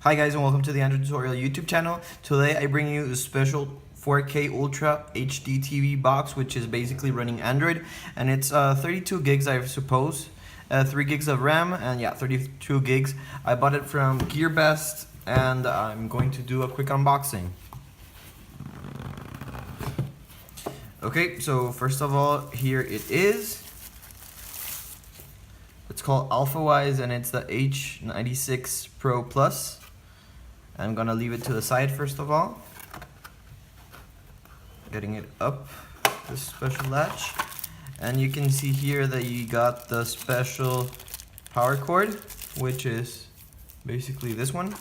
Hi guys, and welcome to the Android Tutorial YouTube channel. Today I bring you a special 4K Ultra HD TV box, which is basically running Android, and it's 32 gigs I suppose, 3 gigs of RAM, and yeah, 32 gigs. I bought it from GearBest, and I'm going to do a quick unboxing. Okay, so first of all, here it is. It's called Alfawise, and it's the H96 Pro Plus. I'm gonna leave it to the side first of all. Getting it up, this special latch. And you can see here that you got the special power cord, which is basically this one.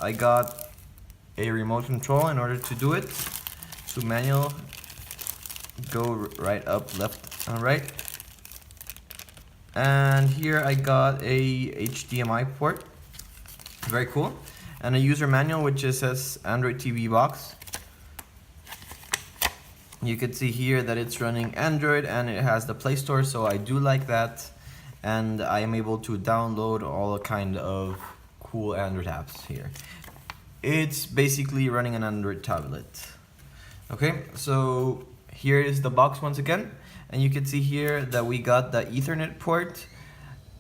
I got a remote control in order to do it. So manual, go right up, left, and right. And here I got a HDMI port. Very cool. And a user manual which just says Android TV box. You can see here that it's running Android and it has the Play Store, so I do like that. And I am able to download all kind of cool Android apps here. It's basically running an Android tablet. Okay, so here is the box once again. And you can see here that we got the Ethernet port,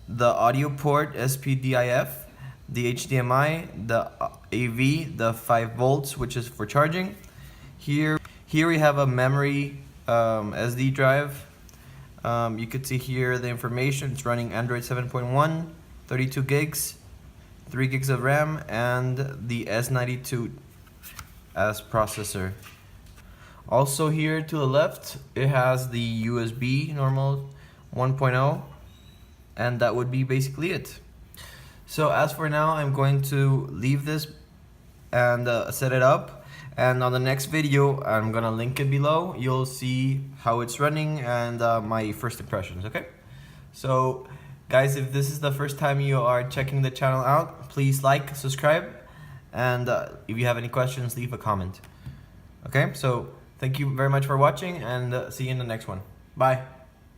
the audio port, SPDIF, the HDMI, the AV, the 5 volts, which is for charging. Here we have a memory SD drive. You could see here the information. It's running Android 7.1, 32 gigs, 3 gigs of RAM, and the S92 as processor. Also here to the left, it has the USB normal 1.0, and that would be basically it. So as for now, I'm going to leave this and set it up. And on the next video, I'm gonna link it below. You'll see how it's running and my first impressions, okay? So guys, if this is the first time you are checking the channel out, please like, subscribe, and if you have any questions, leave a comment. Okay, so thank you very much for watching, and see you in the next one. Bye.